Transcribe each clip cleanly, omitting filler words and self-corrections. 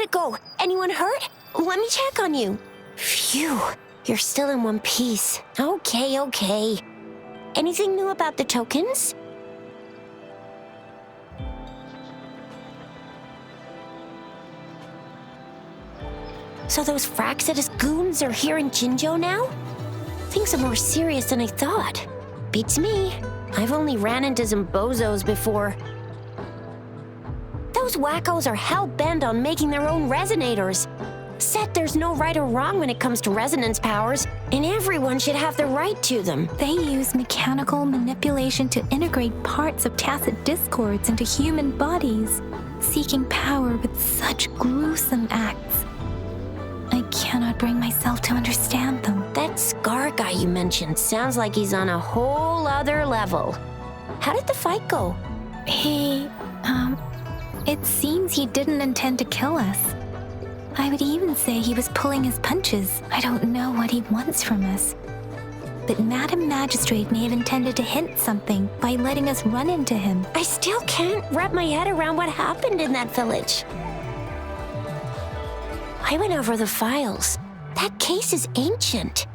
gotta go. Anyone hurt? Let me check on you. Phew, you're still in one piece. Okay. Anything new about the tokens? So those Fraxidus goons are here in Jinzhou now? Things are more serious than I thought. Beats me. I've only ran into some bozos before. Those wackos are hell-bent on making their own resonators. Said there's no right or wrong when it comes to resonance powers, and everyone should have the right to them. They use mechanical manipulation to integrate parts of tacit discords into human bodies, seeking power with such gruesome acts. I cannot bring myself to understand them. That Scar guy you mentioned sounds like he's on a whole other level. How did the fight go? It seems he didn't intend to kill us. I would even say he was pulling his punches. I don't know what he wants from us. But Madam Magistrate may have intended to hint something by letting us run into him. I still can't wrap my head around what happened in that village. I went over the files. That case is ancient.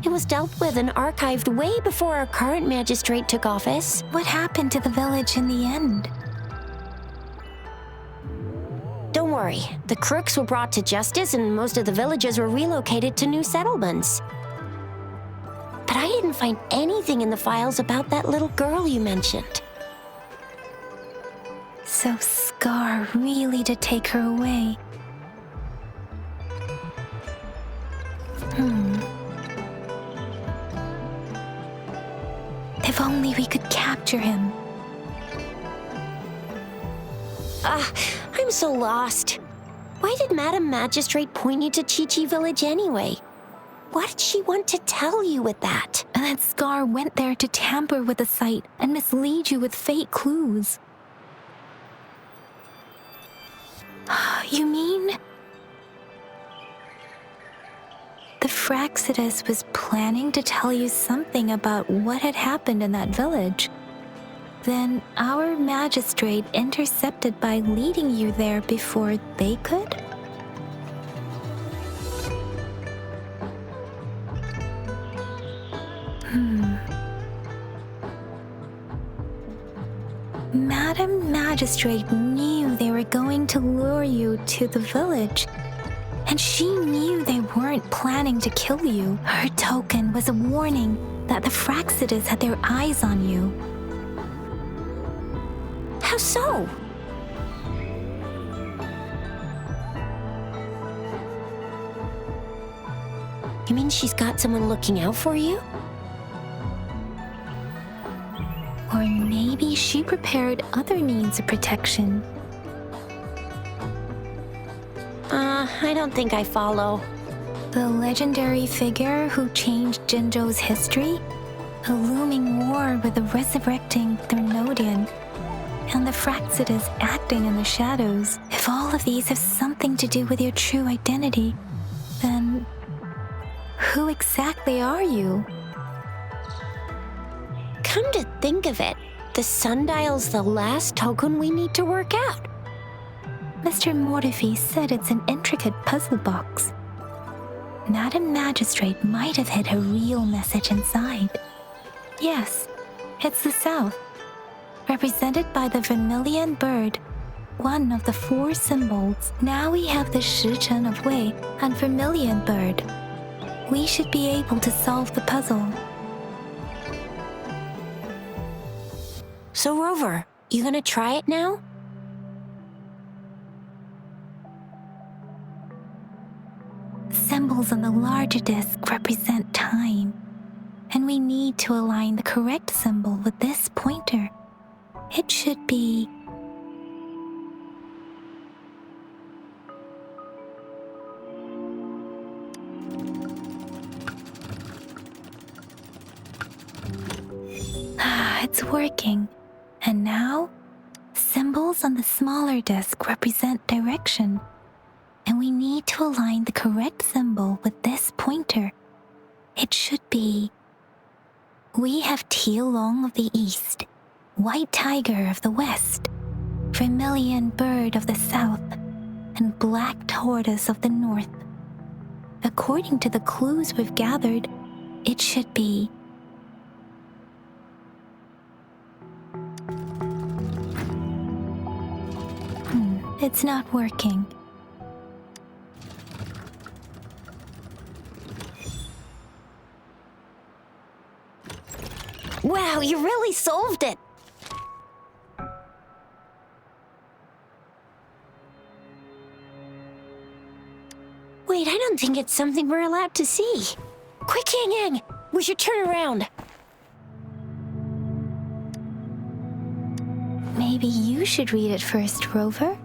It was dealt with and archived way before our current magistrate took office. What happened to the village in the end? Don't worry. The crooks were brought to justice and most of the villages were relocated to new settlements. But I didn't find anything in the files about that little girl you mentioned. So Scar really did take her away. If only we could capture him. I'm so lost. Why did Madam Magistrate point you to Chi-Chi Village anyway? What did she want to tell you with that? And that Scar went there to tamper with the site and mislead you with fake clues. You mean? The Fraxidus was planning to tell you something about what had happened in that village. Then our magistrate intercepted by leading you there before they could? Madam Magistrate knew they were going to lure you to the village, and she knew they weren't planning to kill you. Her token was a warning that the Fraxidus had their eyes on you. How so? You mean she's got someone looking out for you? Or maybe she prepared other means of protection. I don't think I follow. The legendary figure who changed Jinzhou's history? A looming war with the resurrecting Thernodian, and the Fraxidus acting in the shadows. If all of these have something to do with your true identity, then who exactly are you? Come to think of it, the sundial's the last token we need to work out. Mr. Mortefi said it's an intricate puzzle box. Madam Magistrate might have hid a real message inside. Yes, it's the South, represented by the vermilion bird, one of the 4 symbols. Now we have the Shichen of Wei and vermilion bird. We should be able to solve the puzzle. So Rover, you gonna try it now? Symbols on the larger disc represent time, and we need to align the correct symbol with this pointer. It should be... it's working. And now, symbols on the smaller disc represent direction, and we need to align the correct symbol with this pointer. It should be... We have Tielong of the east, white tiger of the west, vermilion bird of the south, and black tortoise of the north. According to the clues we've gathered, it should be. It's not working. Wow, you really solved it! Wait, I don't think it's something we're allowed to see. Quick, Yang Yang! We should turn around. Maybe you should read it first, Rover?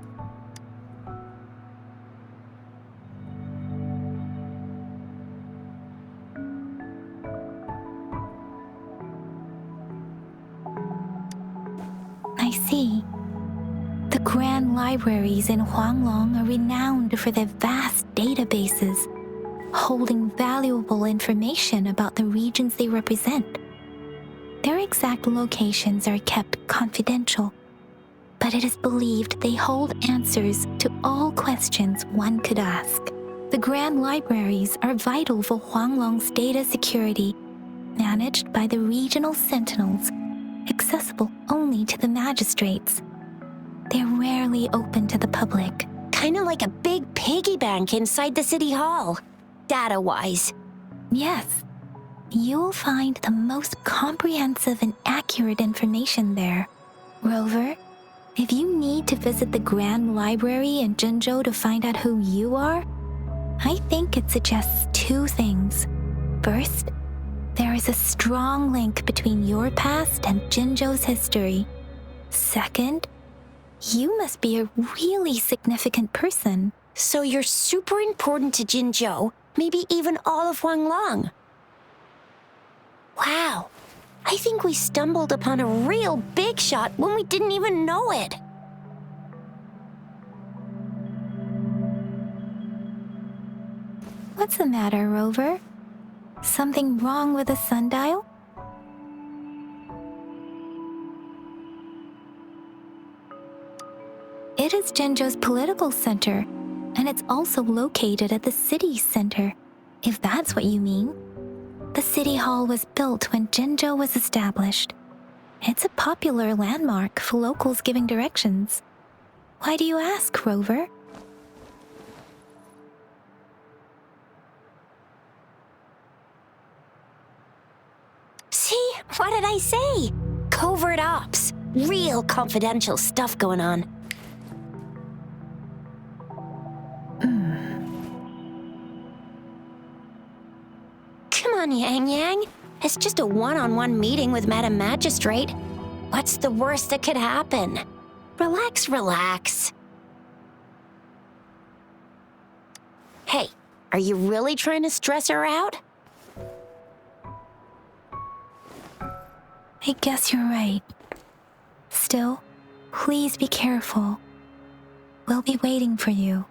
I see. The grand libraries in Huanglong are renowned for their vast databases, holding valuable information about the regions they represent. Their exact locations are kept confidential, but it is believed they hold answers to all questions one could ask. The grand libraries are vital for Huanglong's data security, managed by the regional sentinels, accessible only to the magistrates. They're rarely open to the public. Kinda like a big piggy bank inside the city hall, data-wise. Yes, you'll find the most comprehensive and accurate information there. Rover, if you need to visit the Grand Library in Jinzhou to find out who you are, I think it suggests two things. First, there is a strong link between your past and Jinzhou's history. Second, you must be a really significant person. So you're super important to Jinzhou, maybe even all of Huanglong. Wow, I think we stumbled upon a real big shot when we didn't even know it. What's the matter, Rover? Something wrong with the sundial? It is Jinzhou's political center, and it's also located at the city center, if that's what you mean. The city hall was built when Jinzhou was established. It's a popular landmark for locals giving directions. Why do you ask, Rover? See? What did I say? Covert ops. Real confidential stuff going on. Come on, Yang Yang. It's just a one-on-one meeting with Madam Magistrate. What's the worst that could happen? Relax, relax. Hey, are you really trying to stress her out? I guess you're right. Still, please be careful. We'll be waiting for you.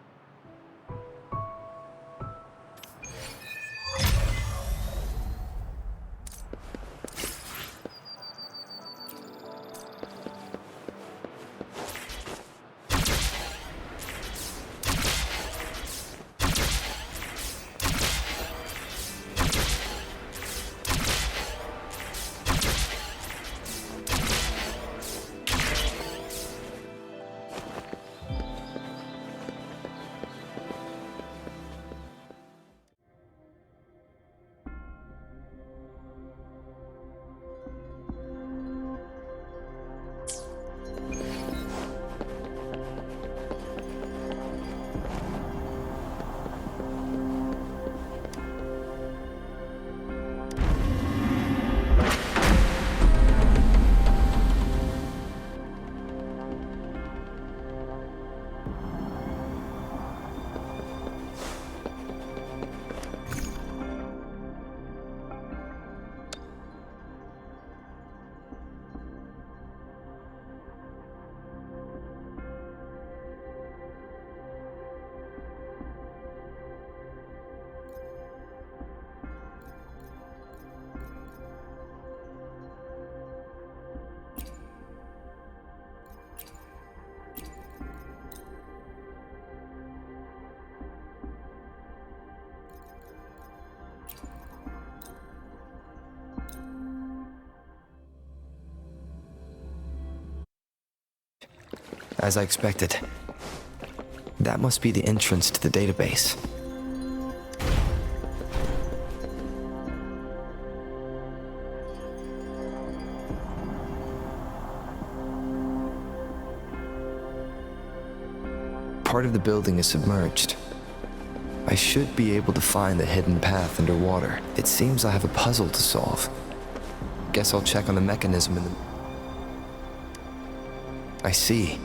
As I expected. That must be the entrance to the database. Part of the building is submerged. I should be able to find the hidden path underwater. It seems I have a puzzle to solve. Guess I'll check on the mechanism in the... I see.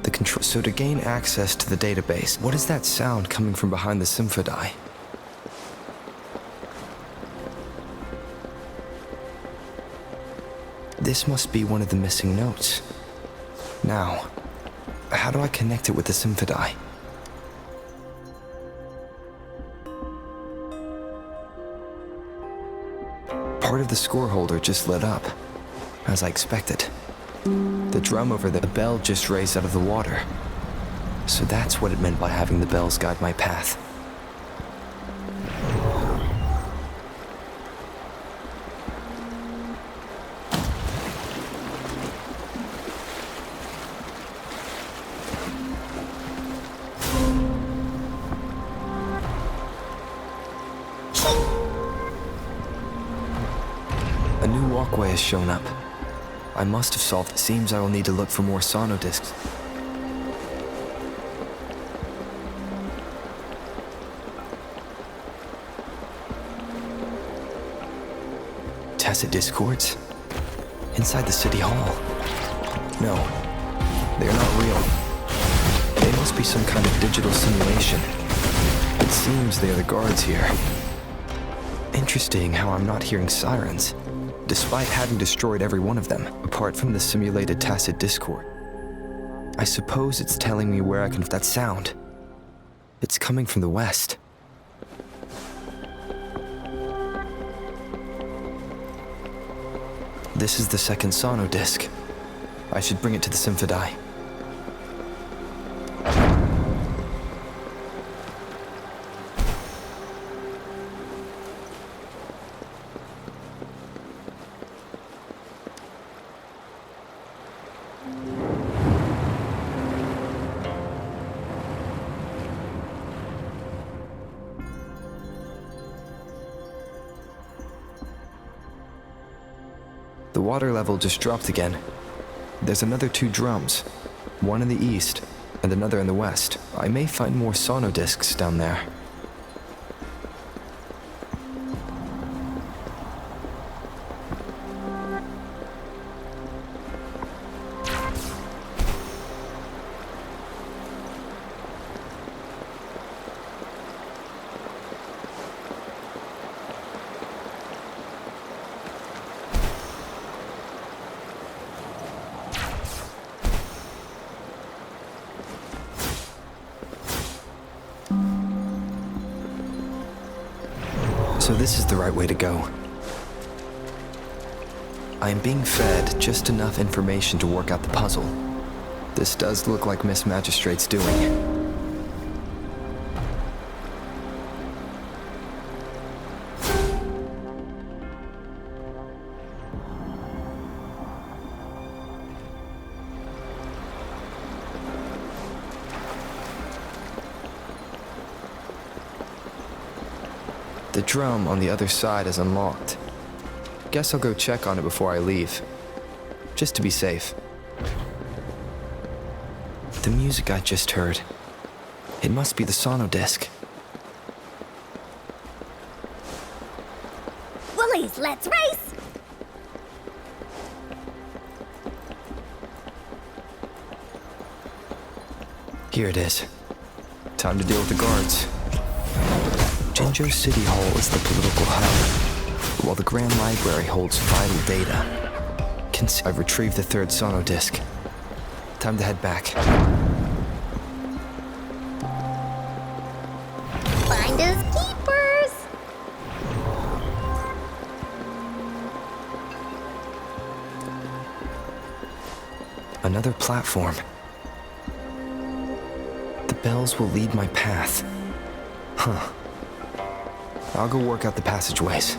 The control... So to gain access to the database, what is that sound coming from behind the Symphodi? This must be one of the missing notes. Now, how do I connect it with the Symphodi? Part of the score holder just lit up, as I expected. The drum over the bell just raised out of the water. So that's what it meant by having the bells guide my path. A new walkway has shown up. I must have solved it. Seems I will need to look for more sono discs. Tacit discords? Inside the city hall? No, they're not real. They must be some kind of digital simulation. It seems they are the guards here. Interesting how I'm not hearing sirens, despite having destroyed every one of them, apart from the simulated tacit discord. I suppose it's telling me where I can... That sound. It's coming from the west. This is the second sono disc. I should bring it to the Symphodi. The water level just dropped again. There's another 2 drums, one in the east and another in the west. I may find more sono discs down there. So this is the right way to go. I am being fed just enough information to work out the puzzle. This does look like Miss Magistrate's doing. The drum on the other side is unlocked. Guess I'll go check on it before I leave, just to be safe. The music I just heard, it must be the sono disc. Woolies, let's race! Here it is. Time to deal with the guards. Ginger City Hall is the political hub, while the Grand Library holds vital data. I've retrieved the 3rd sono disc. Time to head back. Finders keepers! Another platform. The bells will lead my path. Huh. I'll go work out the passageways.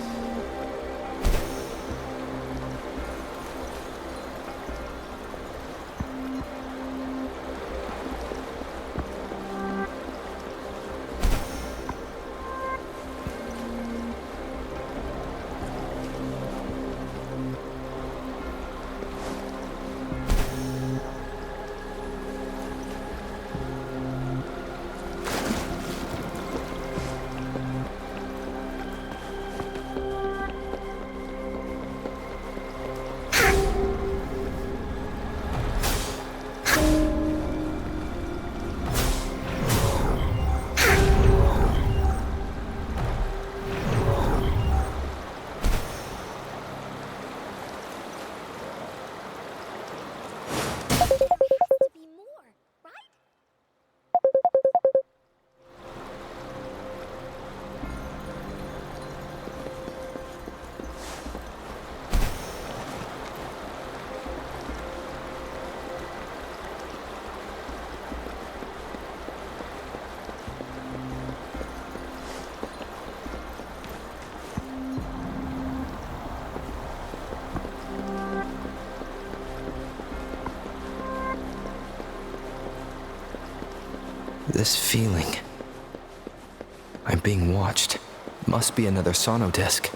This feeling. I'm being watched. Must be another sono disc.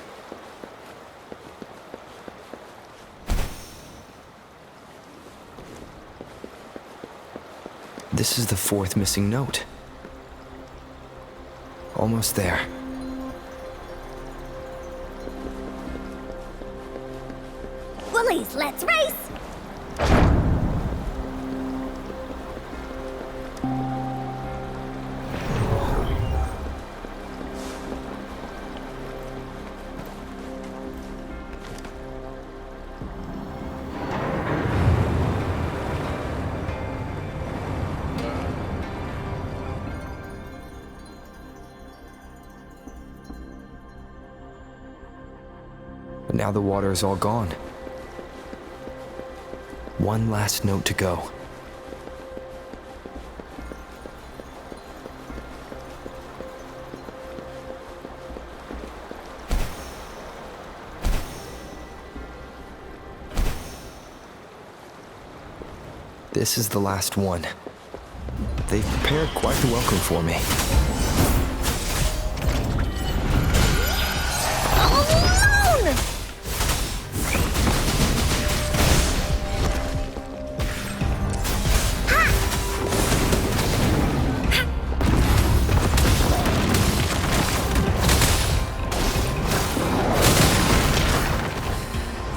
This is the fourth missing note. Almost there. Woolies, let's race! But now the water is all gone. One last note to go. This is the last one. They've prepared quite the welcome for me.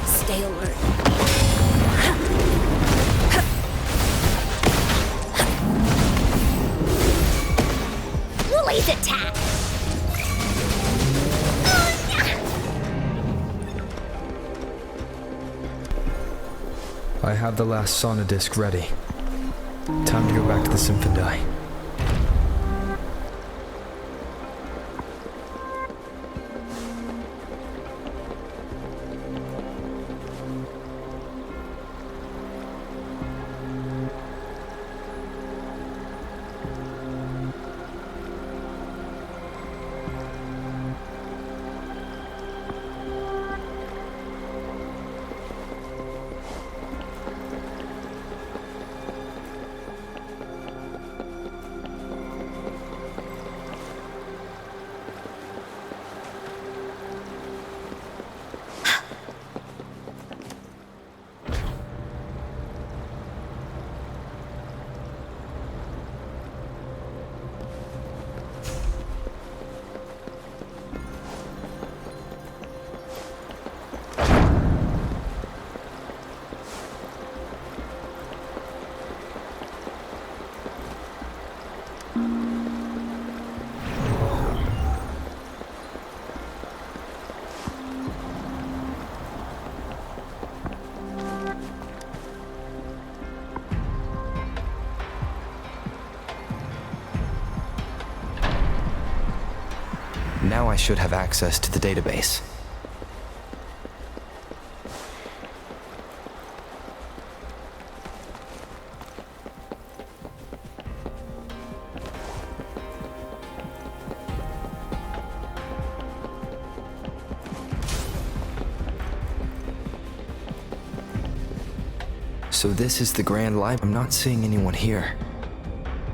Stay alert. Woolies attack! I have the last sonodisc ready. Time to go back to the Symphony. Now I should have access to the database. So this is the Grand Library. I'm not seeing anyone here.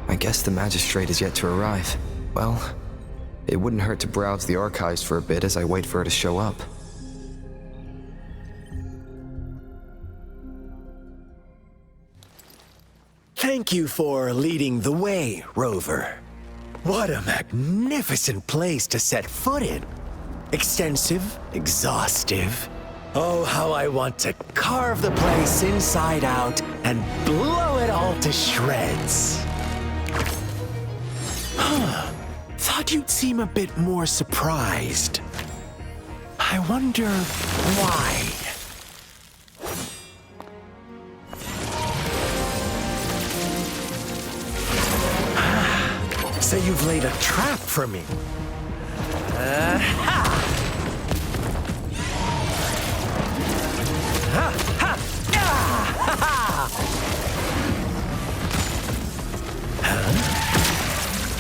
I guess the magistrate is yet to arrive. Well, it wouldn't hurt to browse the archives for a bit as I wait for her to show up. Thank you for leading the way, Rover. What a magnificent place to set foot in. Extensive, exhaustive. Oh, how I want to carve the place inside out and blow it all to shreds. Thought you'd seem a bit more surprised. I wonder why. So you've laid a trap for me.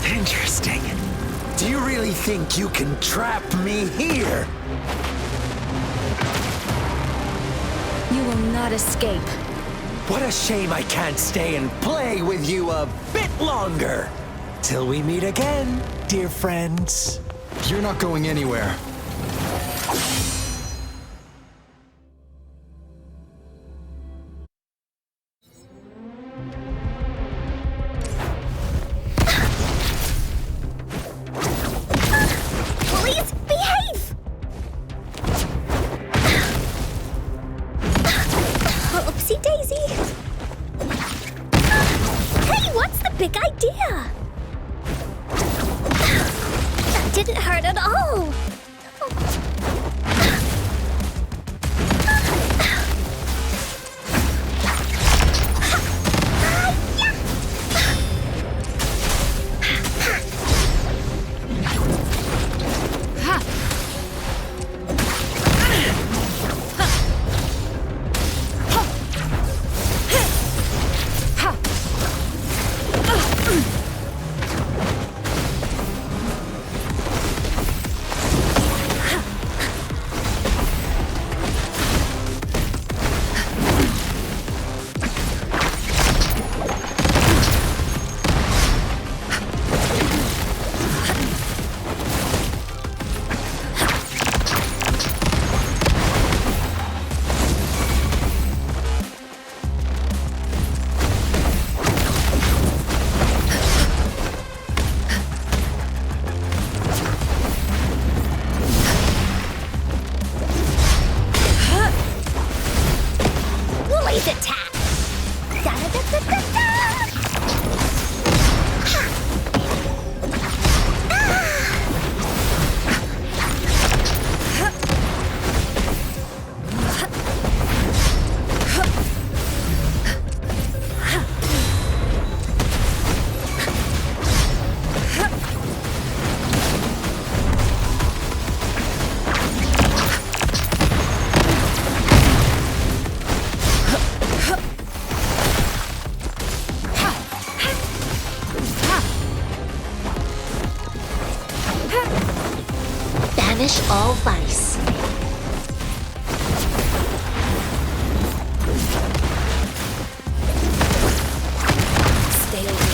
Interesting. Do you really think you can trap me here? You will not escape. What a shame I can't stay and play with you a bit longer. Till we meet again, dear friends. You're not going anywhere. Please behave! Oopsie daisy. Hey, what's the big idea? That didn't hurt at all. Woolies attack! Da-da-da-da-da-da! Banish all vice. Stay away.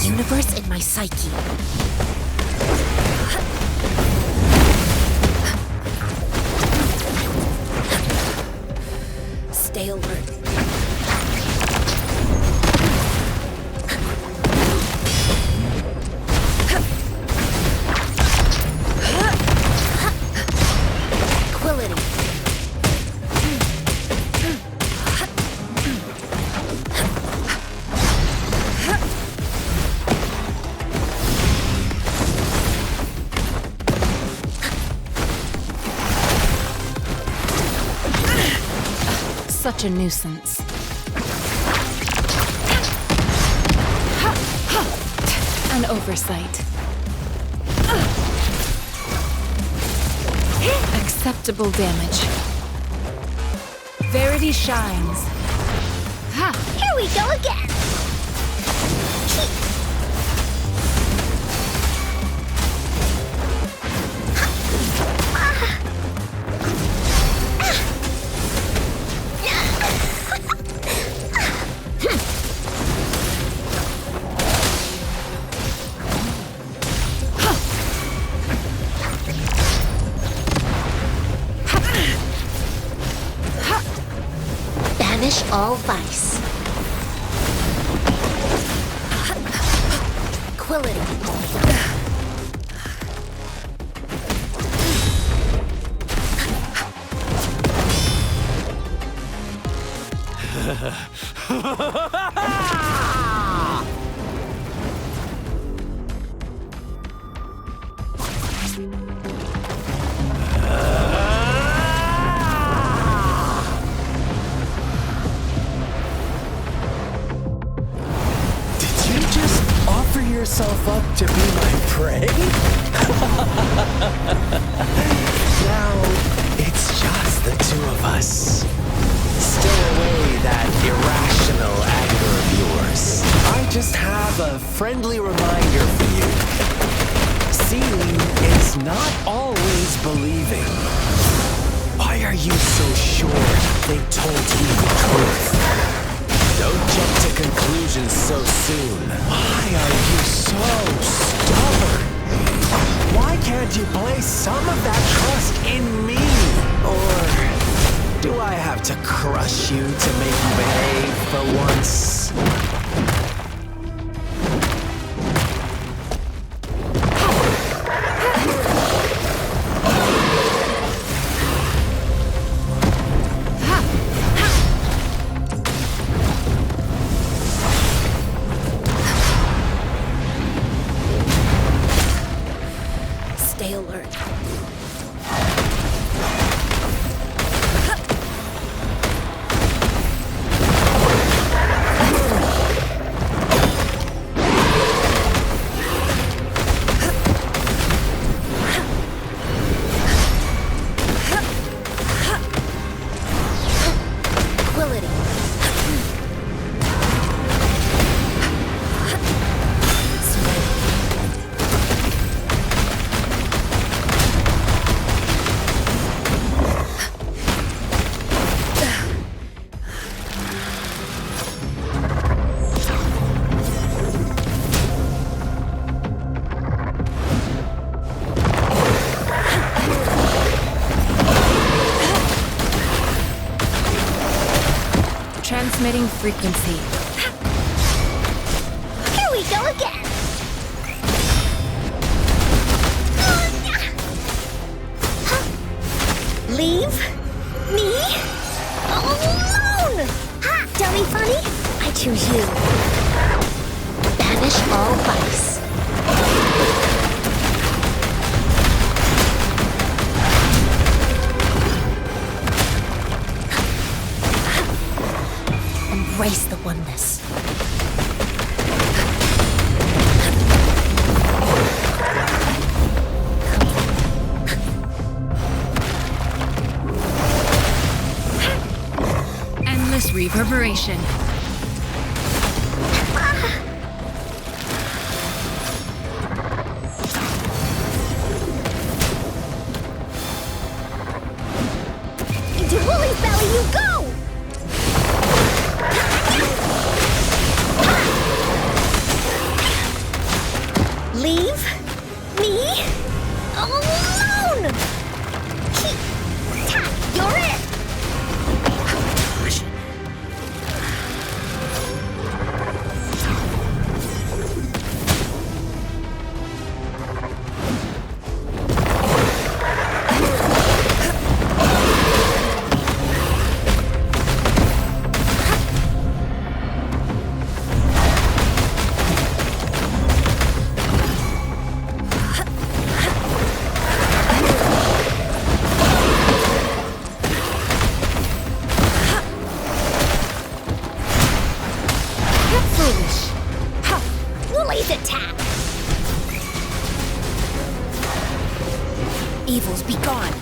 Universe in my psyche. Stay alert. Such a nuisance. An oversight. Acceptable damage. Verity shines. Here we go again. Banish all vice. Quillity. Yourself up to be my prey? Now it's just the two of us. Stow away that irrational anger of yours. I just have a friendly reminder for you. Seeing is not always believing. I Why are you so sure they told you the truth? Don't jump to conclusions so soon. Why are you so stubborn? Why can't you place some of that trust in me? Or do I have to crush you to make you behave for once? Stay alert. Transmitting frequency. Here we go again. Leave me alone! Ha! Dummy funny? I choose you. Banish all vice. Embrace the oneness. Endless reverberation. Into Wooly's belly you go! Leave me alone! You're it! Wooly's attack! Evils be gone.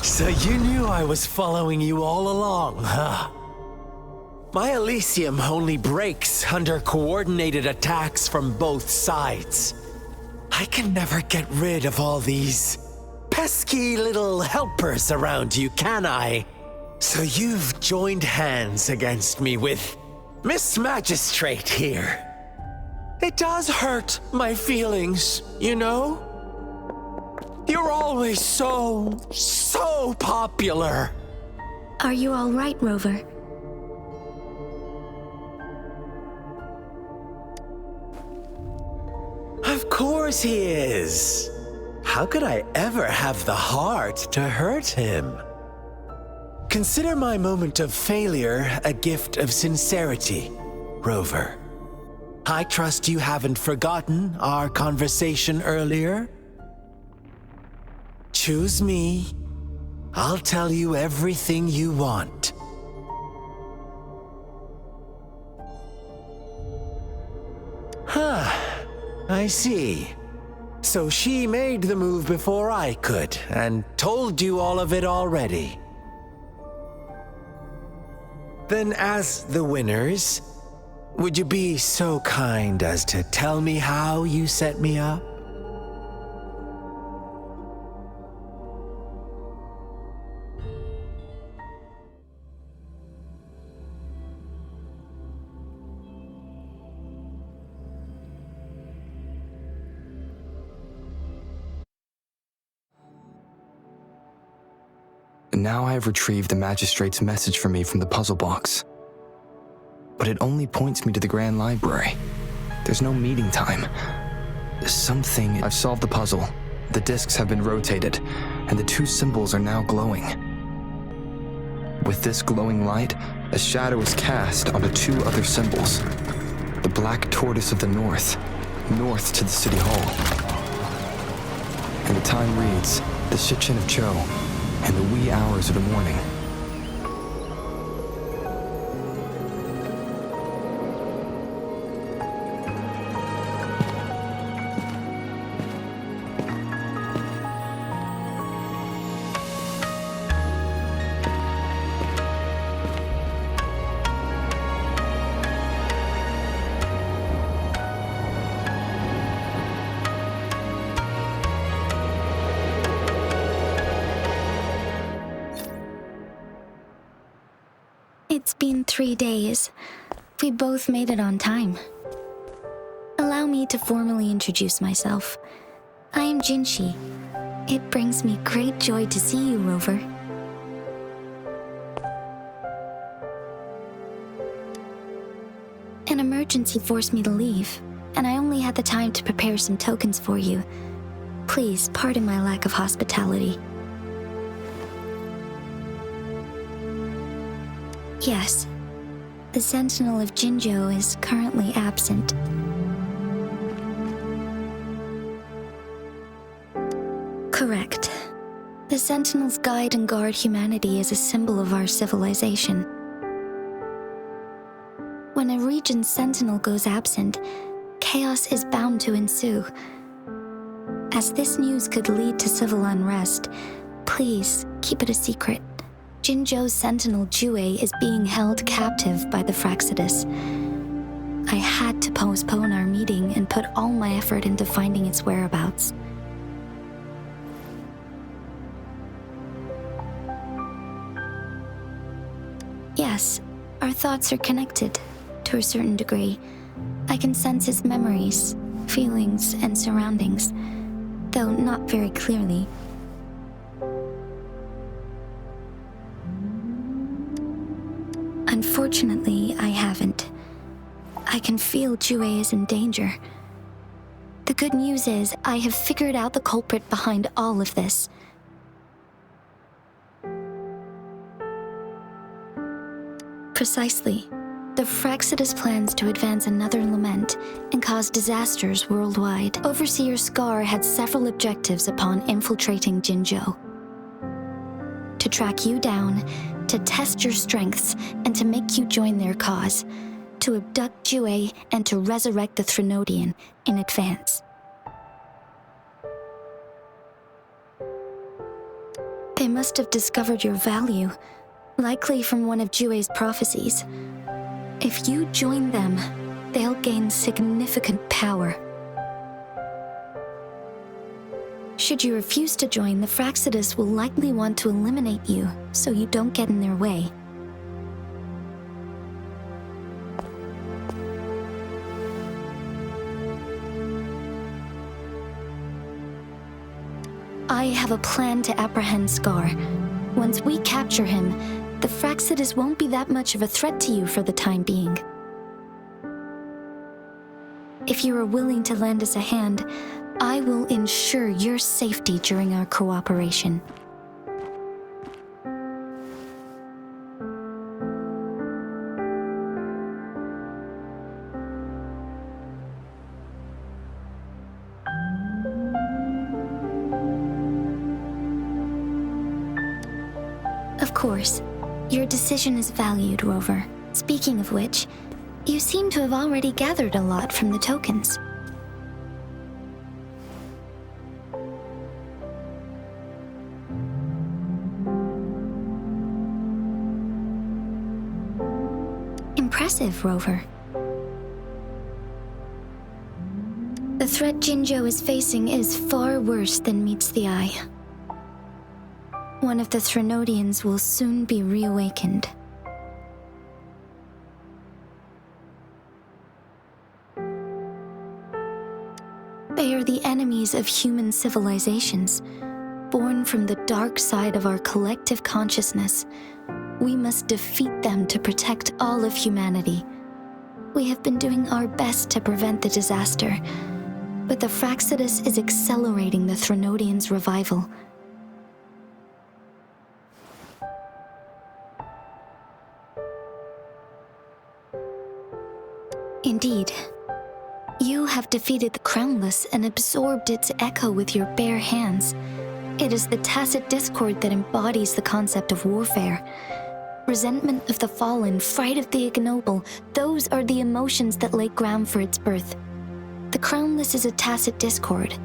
So you knew I was following you all along, huh? My Elysium only breaks under coordinated attacks from both sides. I can never get rid of all these pesky little helpers around you, can I? So you've joined hands against me with Miss Magistrate here. It does hurt my feelings, you know? You're always so popular. Are you all right, Rover? Of course he is. How could I ever have the heart to hurt him? Consider my moment of failure a gift of sincerity, Rover. I trust you haven't forgotten our conversation earlier. Choose me. I'll tell you everything you want. I see. So she made the move before I could, and told you all of it already. Then as the winners, would you be so kind as to tell me how you set me up? Now I have retrieved the magistrate's message for me from the puzzle box. But it only points me to the Grand Library. There's no meeting time. I've solved the puzzle. The discs have been rotated, and the two symbols are now glowing. With this glowing light, a shadow is cast onto two other symbols. The black tortoise of the north to the city hall. And the time reads, the Shichen of Cho, and the wee hours of the morning. It's been 3 days. We both made it on time. Allow me to formally introduce myself. I am Jinshi. It brings me great joy to see you, Rover. An emergency forced me to leave, and I only had the time to prepare some tokens for you. Please pardon my lack of hospitality. Yes, the Sentinel of Jinzhou is currently absent. Correct. The Sentinels guide and guard humanity as a symbol of our civilization. When a region's Sentinel goes absent, chaos is bound to ensue. As this news could lead to civil unrest, please keep it a secret. Jinzhou's Sentinel Jue is being held captive by the Fraxidus. I had to postpone our meeting and put all my effort into finding its whereabouts. Yes, our thoughts are connected, to a certain degree. I can sense his memories, feelings, and surroundings, though not very clearly. Unfortunately, I haven't. I can feel Jue is in danger. The good news is, I have figured out the culprit behind all of this. Precisely. The Fraxidus plans to advance another lament and cause disasters worldwide. Overseer Scar had several objectives upon infiltrating Jinzhou. To track you down, to test your strengths, and to make you join their cause. To abduct Jue and to resurrect the Threnodian in advance. They must have discovered your value, likely from one of Jue's prophecies. If you join them, they'll gain significant power. Should you refuse to join, the Fraxidus will likely want to eliminate you, so you don't get in their way. I have a plan to apprehend Scar. Once we capture him, the Fraxidus won't be that much of a threat to you for the time being. If you are willing to lend us a hand, I will ensure your safety during our cooperation. Of course, your decision is valued, Rover. Speaking of which, You seem to have already gathered a lot from the tokens. Impressive, Rover. The threat Jinzhou is facing is far worse than meets the eye. One of the Threnodians will soon be reawakened. They are the enemies of human civilizations, born from the dark side of our collective consciousness. We must defeat them to protect all of humanity. We have been doing our best to prevent the disaster, but the Fraxidus is accelerating the Threnodians' revival. Indeed, you have defeated the Crownless and absorbed its echo with your bare hands. It is the tacit discord that embodies the concept of warfare. Resentment of the fallen, fright of the ignoble, those are the emotions that lay ground for its birth. The Crownless is a tacit discord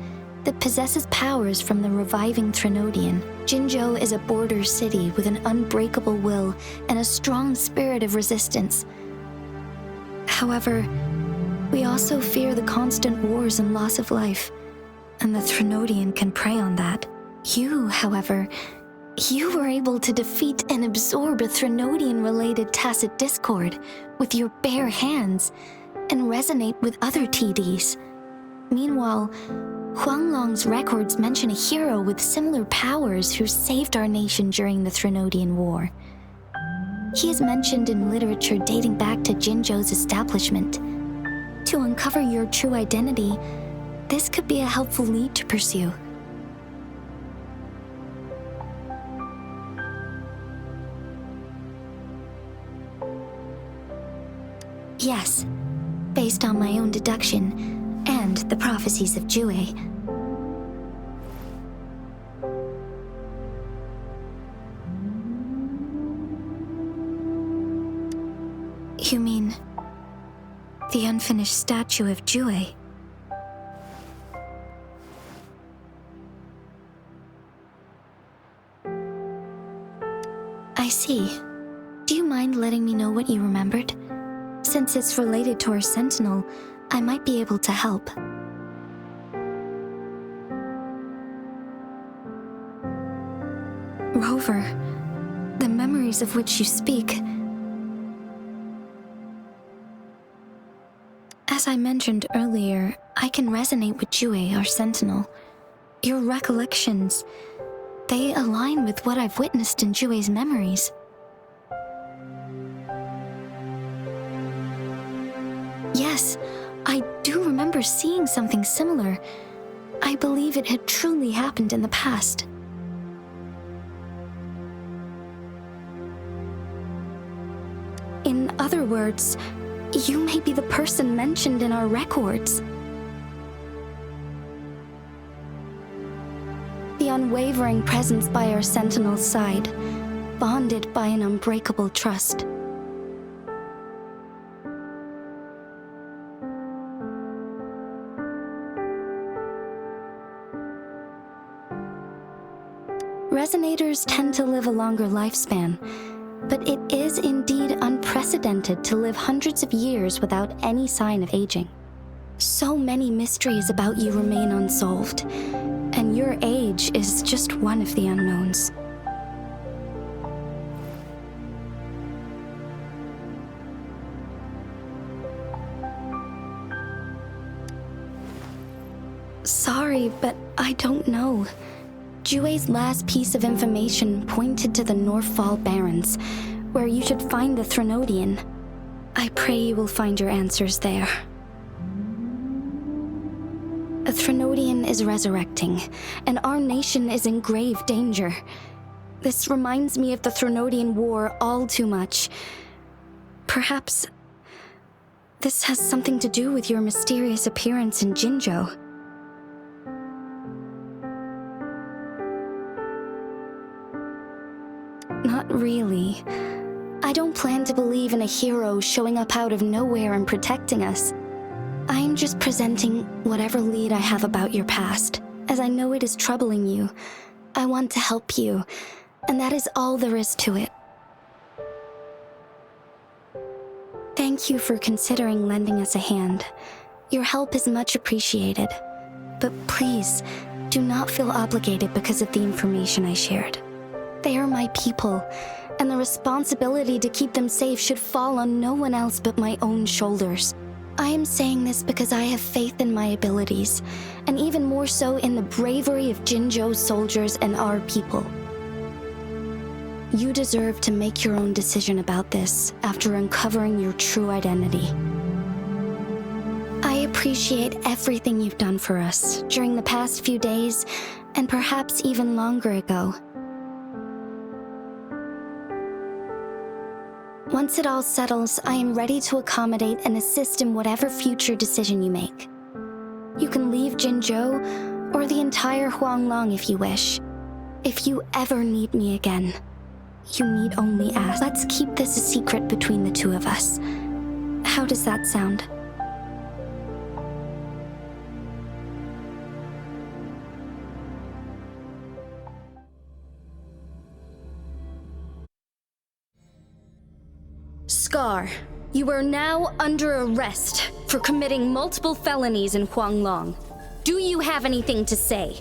that possesses powers from the reviving Threnodian. Jinzhou is a border city with an unbreakable will and a strong spirit of resistance. However, we also fear the constant wars and loss of life, and the Threnodian can prey on that. You, however, you were able to defeat and absorb a Threnodian-related tacit discord with your bare hands and resonate with other TDs. Meanwhile, Huanglong's records mention a hero with similar powers who saved our nation during the Threnodian War. He is mentioned in literature dating back to Jinzhou's establishment. To uncover your true identity, this could be a helpful lead to pursue. Yes, based on my own deduction and the prophecies of Jue. You mean the unfinished statue of Jue? I see. Do you mind letting me know what you remembered? Since it's related to our sentinel, I might be able to help. Rover, the memories of which you speak. As I mentioned earlier, I can resonate with Jue, our sentinel. Your recollections, they align with what I've witnessed in Jue's memories. Yes, I do remember seeing something similar. I believe it had truly happened in the past. In other words, you may be the person mentioned in our records. The unwavering presence by our sentinel's side, bonded by an unbreakable trust. Resonators tend to live a longer lifespan, but it is indeed unprecedented to live hundreds of years without any sign of aging. So many mysteries about you remain unsolved, and your age is just one of the unknowns. Sorry, but I don't know. Jue's last piece of information pointed to the Northfall Barrens, where you should find the Threnodian. I pray you will find your answers there. A Threnodian is resurrecting, and our nation is in grave danger. This reminds me of the Threnodian War all too much. Perhaps this has something to do with your mysterious appearance in Jinzhou. Not really. I don't plan to believe in a hero showing up out of nowhere and protecting us. I am just presenting whatever lead I have about your past, as I know it is troubling you. I want to help you, and that is all there is to it. Thank you for considering lending us a hand. Your help is much appreciated. But please, do not feel obligated because of the information I shared. They are my people, and the responsibility to keep them safe should fall on no one else but my own shoulders. I am saying this because I have faith in my abilities, and even more so in the bravery of Jinzhou's soldiers and our people. You deserve to make your own decision about this after uncovering your true identity. I appreciate everything you've done for us during the past few days, and perhaps even longer ago. Once it all settles, I am ready to accommodate and assist in whatever future decision you make. You can leave Jinzhou or the entire Huanglong if you wish. If you ever need me again, you need only ask. Let's keep this a secret between the two of us. How does that sound? Scar, you are now under arrest for committing multiple felonies in Huanglong. Do you have anything to say?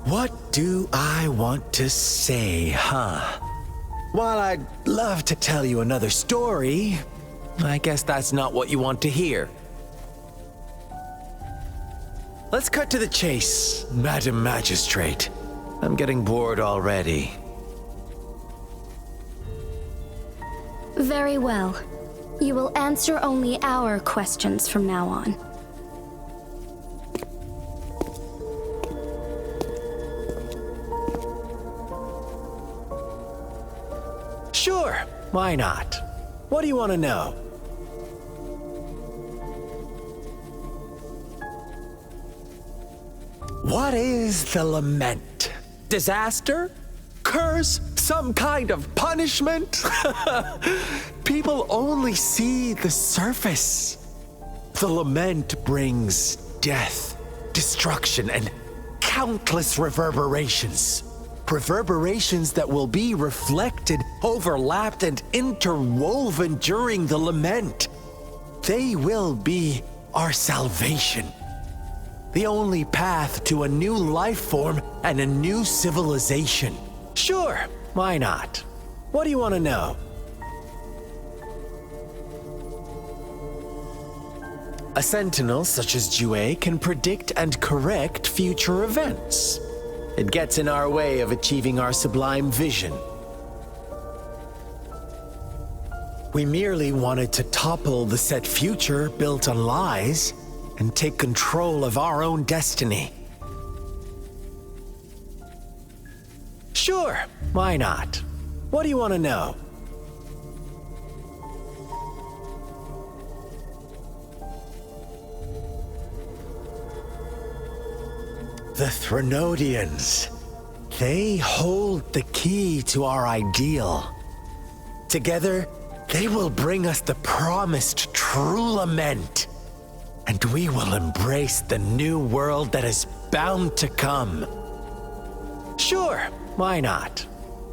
What do I want to say, huh? While I'd love to tell you another story, I guess that's not what you want to hear. Let's cut to the chase, Madam Magistrate. I'm getting bored already. Very well. You will answer only our questions from now on. Sure, why not? What do you want to know? What is the lament? Disaster? Curse? Some kind of punishment? People only see the surface. The lament brings death, destruction, and countless reverberations. Reverberations that will be reflected, overlapped, and interwoven during the lament. They will be our salvation. The only path to a new life form and a new civilization. Sure, why not? What do you want to know? A sentinel such as Jue can predict and correct future events. It gets in our way of achieving our sublime vision. We merely wanted to topple the set future built on lies and take control of our own destiny. Sure, why not? What do you want to know? The Threnodians. They hold the key to our ideal. Together, they will bring us the promised true lament. And we will embrace the new world that is bound to come. Sure, why not?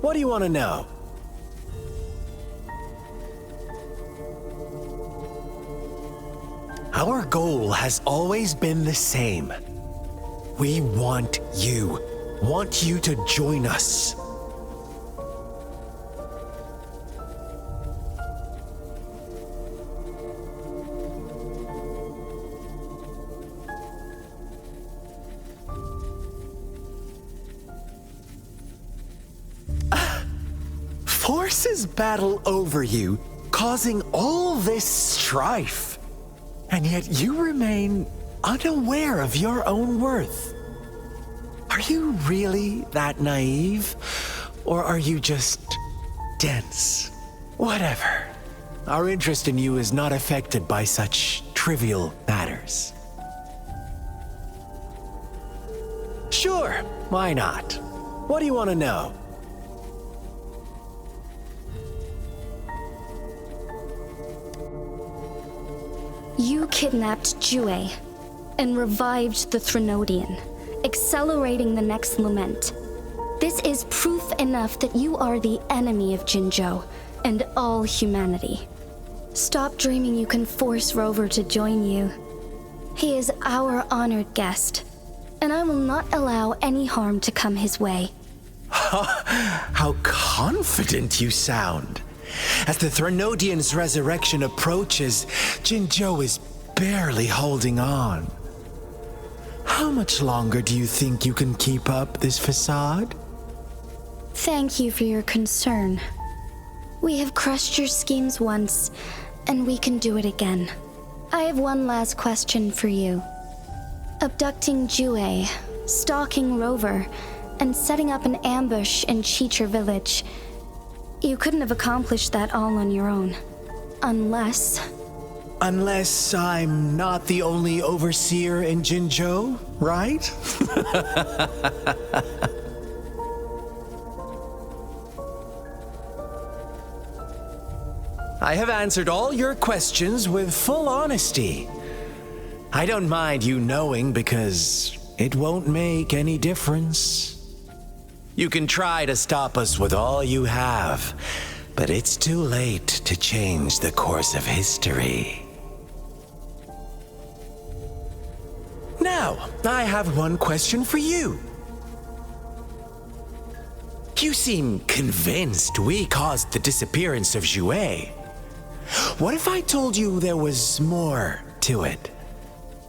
What do you want to know? Our goal has always been the same. We want you to join us. Forces battle over you, causing all this strife. And yet you remain unaware of your own worth. Are you really that naive? Or are you just dense? Whatever. Our interest in you is not affected by such trivial matters. Sure, why not? What do you want to know? You kidnapped Jue and revived the Threnodian, accelerating the next lament. This is proof enough that you are the enemy of Jinzhou and all humanity. Stop dreaming you can force Rover to join you. He is our honored guest, and I will not allow any harm to come his way. How confident you sound. As the Threnodian's resurrection approaches, Jinzhou is barely holding on. How much longer do you think you can keep up this facade? Thank you for your concern. We have crushed your schemes once, and we can do it again. I have one last question for you. Abducting Jue, stalking Rover, and setting up an ambush in Cheecher village. You couldn't have accomplished that all on your own. Unless I'm not the only overseer in Jinzhou, right? I have answered all your questions with full honesty. I don't mind you knowing because it won't make any difference. You can try to stop us with all you have, but it's too late to change the course of history. Now, I have one question for you. You seem convinced we caused the disappearance of Jue. What if I told you there was more to it?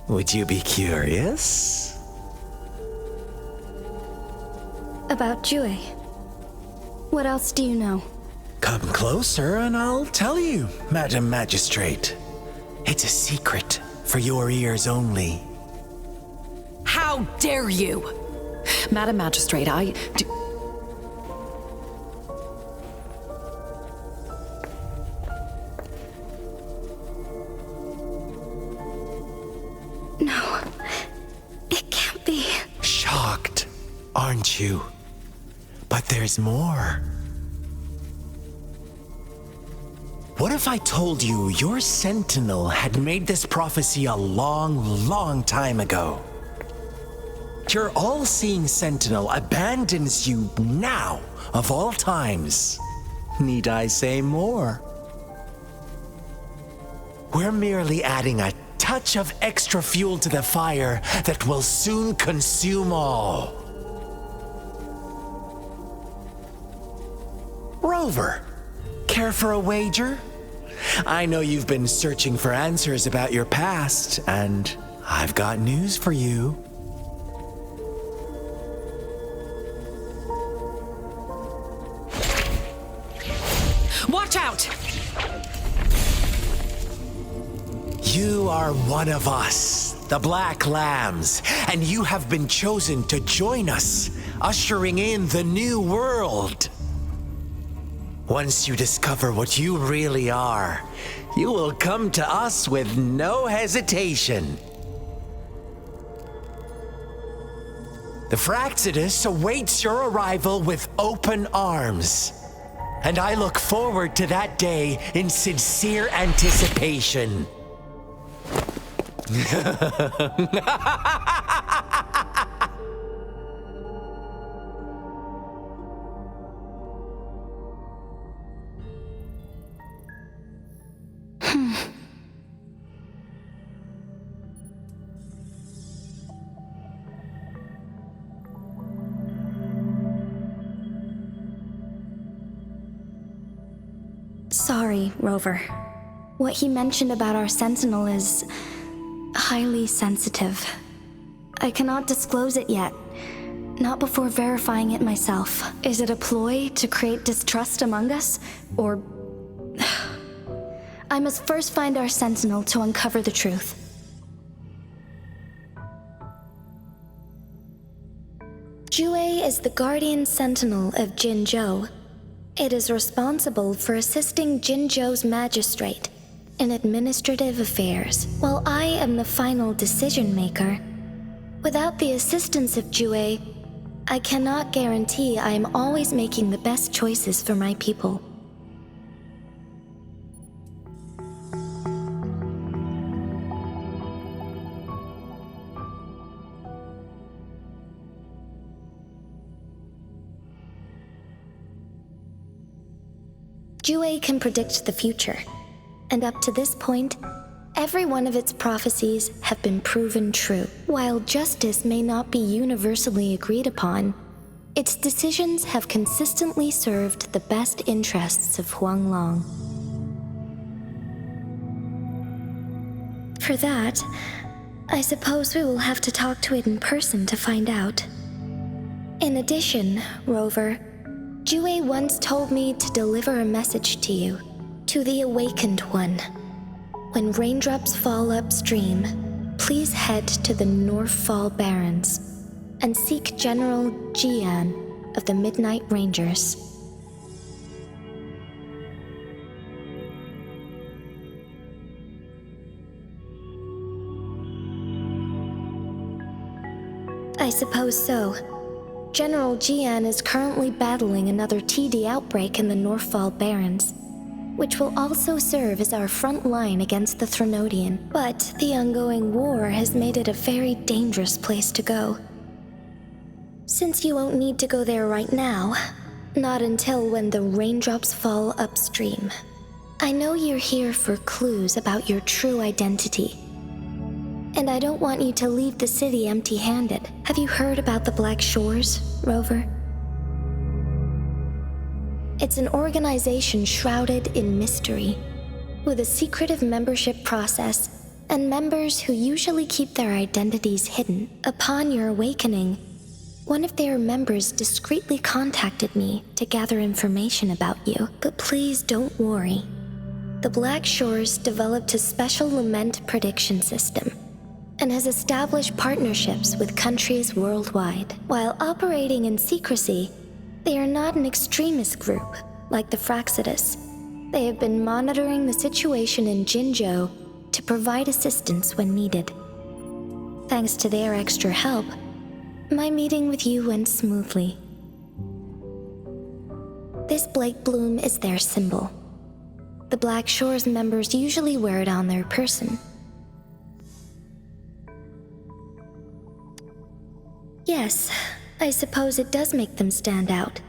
Would you be curious? about Jue. What else do you know? Come closer and I'll tell you, Madam Magistrate. It's a secret for your ears only. How dare you! Madam Magistrate, I do... No, it can't be. Shocked, aren't you? But there's more. What if I told you your sentinel had made this prophecy a long, long time ago? Your all-seeing sentinel abandons you now, of all times. Need I say more? We're merely adding a touch of extra fuel to the fire that will soon consume all. Rover, care for a wager? I know you've been searching for answers about your past, and I've got news for you. Watch out! You are one of us, the Black Lambs, and you have been chosen to join us, ushering in the new world. Once you discover what you really are, you will come to us with no hesitation. The Fraxidus awaits your arrival with open arms, and I look forward to that day in sincere anticipation. Sorry, Rover. What he mentioned about our sentinel is highly sensitive. I cannot disclose it yet, not before verifying it myself. Is it a ploy to create distrust among us, or... I must first find our sentinel to uncover the truth. Jue is the guardian sentinel of Jinzhou. It is responsible for assisting Jinzhou's magistrate in administrative affairs, while I am the final decision maker. Without the assistance of Jue, I cannot guarantee I am always making the best choices for my people. Jue can predict the future, and up to this point, every one of its prophecies have been proven true. While justice may not be universally agreed upon, its decisions have consistently served the best interests of Huanglong. For that, I suppose we will have to talk to it in person to find out. In addition, Rover, Jue once told me to deliver a message to you, to the Awakened One. When raindrops fall upstream, please head to the Northfall Barrens and seek General Jian of the Midnight Rangers. I suppose so. General Jian is currently battling another TD outbreak in the Northfall Barrens, which will also serve as our front line against the Threnodian. But the ongoing war has made it a very dangerous place to go. Since you won't need to go there right now, not until when the raindrops fall upstream. I know you're here for clues about your true identity. And I don't want you to leave the city empty-handed. Have you heard about the Black Shores, Rover? It's an organization shrouded in mystery, with a secretive membership process and members who usually keep their identities hidden. Upon your awakening, one of their members discreetly contacted me to gather information about you. But please don't worry. The Black Shores developed a special lament prediction system and has established partnerships with countries worldwide. While operating in secrecy, they are not an extremist group like the Fraxidus. They have been monitoring the situation in Jinzhou to provide assistance when needed. Thanks to their extra help, my meeting with you went smoothly. This Blake Bloom is their symbol. The Black Shores members usually wear it on their person. Yes, I suppose it does make them stand out.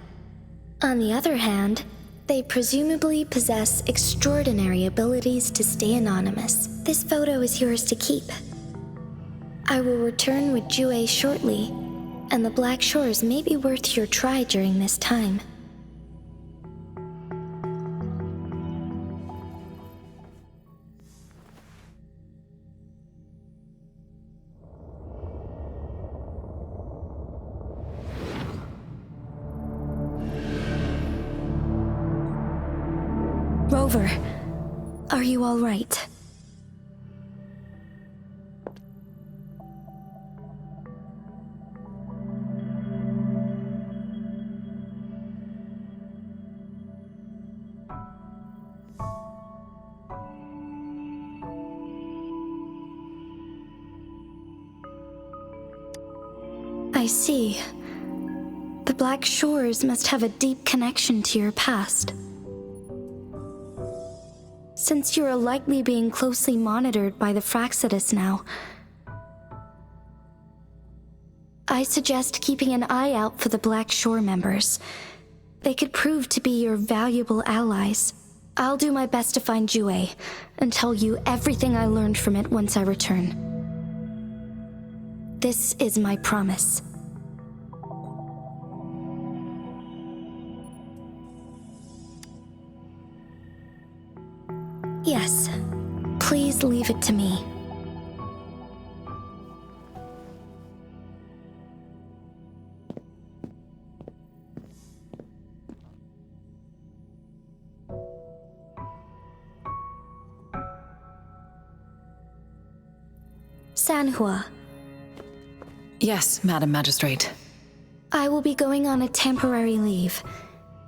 On the other hand, they presumably possess extraordinary abilities to stay anonymous. This photo is yours to keep. I will return with Jue shortly, and the Black Shores may be worth your try during this time. Rover, are you all right? I see. The Black Shores must have a deep connection to your past. Since you are likely being closely monitored by the Fraxidus now, I suggest keeping an eye out for the Black Shore members. They could prove to be your valuable allies. I'll do my best to find Jue and tell you everything I learned from it once I return. This is my promise. Yes, please leave it to me. Sanhua. Yes, Madam Magistrate. I will be going on a temporary leave.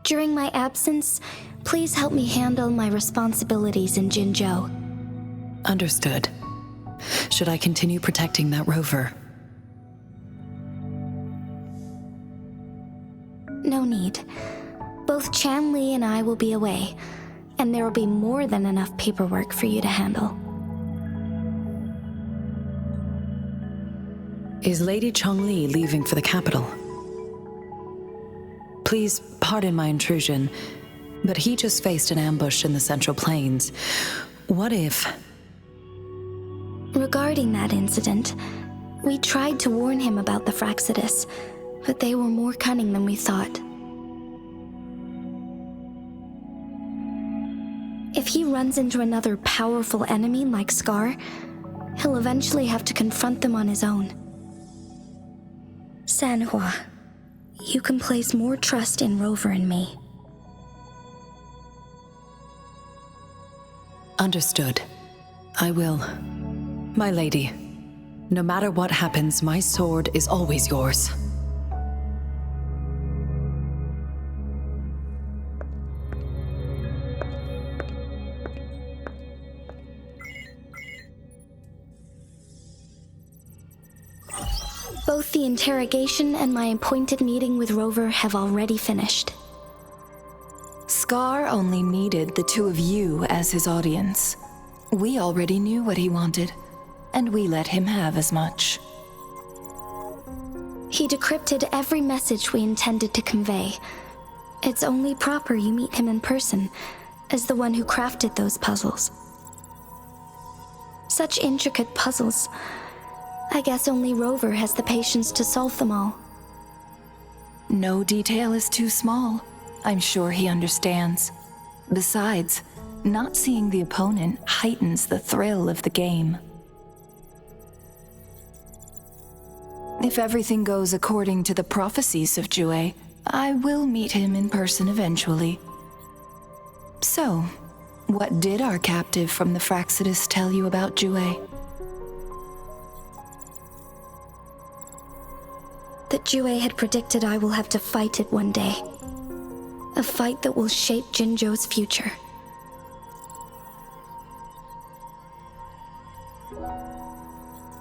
During my absence, please help me handle my responsibilities in Jinzhou. Understood. Should I continue protecting that rover? No need. Both Chan Li and I will be away, and there will be more than enough paperwork for you to handle. Is Lady Chongli leaving for the capital? Please pardon my intrusion. But he just faced an ambush in the Central Plains. What if... Regarding that incident, we tried to warn him about the Fraxidus, but they were more cunning than we thought. If he runs into another powerful enemy like Scar, he'll eventually have to confront them on his own. Sanhua, you can place more trust in Rover and me. Understood. I will. My lady, no matter what happens, my sword is always yours. Both the interrogation and my appointed meeting with Rover have already finished. Scar only needed the two of you as his audience. We already knew what he wanted, and we let him have as much. He decrypted every message we intended to convey. It's only proper you meet him in person, as the one who crafted those puzzles. Such intricate puzzles. I guess only Rover has the patience to solve them all. No detail is too small. I'm sure he understands. Besides, not seeing the opponent heightens the thrill of the game. If everything goes according to the prophecies of Jue, I will meet him in person eventually. So, what did our captive from the Fraxidus tell you about Jue? That Jue had predicted I will have to fight it one day. A fight that will shape Jinzhou's future.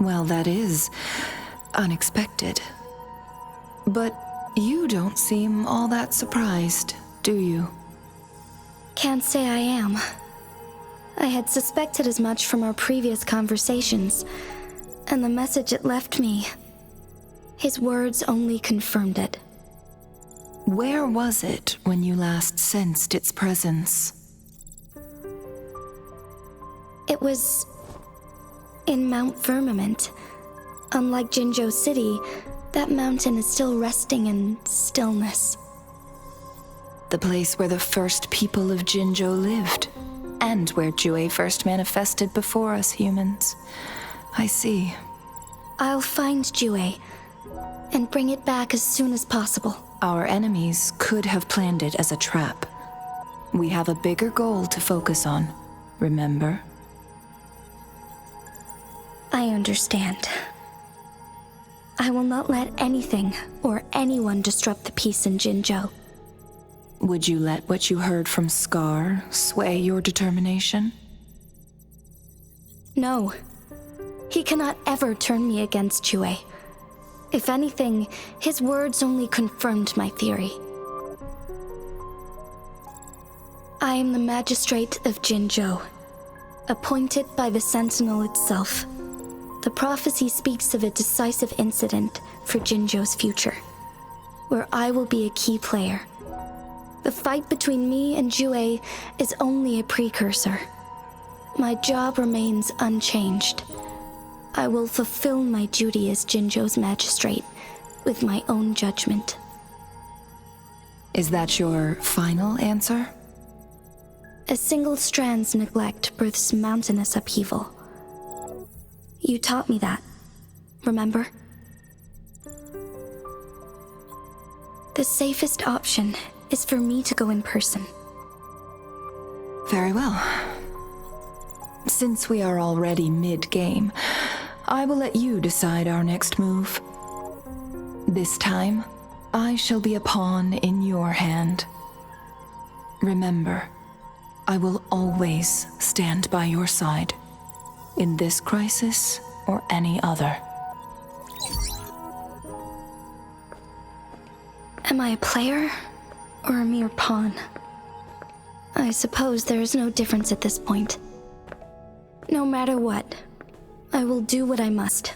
Well, that is unexpected. But you don't seem all that surprised, do you? Can't say I am. I had suspected as much from our previous conversations, and the message it left me. His words only confirmed it. Where was it when you last sensed its presence? It was in Mount Firmament. Unlike Jinzhou City, that mountain is still resting in stillness. The place where the first people of Jinzhou lived, and where Jue first manifested before us humans. I see. I'll find Jue and bring it back as soon as possible. Our enemies could have planned it as a trap. We have a bigger goal to focus on, remember? I understand. I will not let anything or anyone disrupt the peace in Jinzhou. Would you let what you heard from Scar sway your determination? No. He cannot ever turn me against Jue. If anything, his words only confirmed my theory. I am the magistrate of Jinzhou, appointed by the Sentinel itself. The prophecy speaks of a decisive incident for Jinzhou's future, where I will be a key player. The fight between me and Jue is only a precursor. My job remains unchanged. I will fulfill my duty as Jinzhou's magistrate with my own judgment. Is that your final answer? A single strand's neglect births mountainous upheaval. You taught me that, remember? The safest option is for me to go in person. Very well. Since we are already mid-game, I will let you decide our next move. This time, I shall be a pawn in your hand. Remember, I will always stand by your side, in this crisis or any other. Am I a player or a mere pawn? I suppose there is no difference at this point. No matter what, I will do what I must.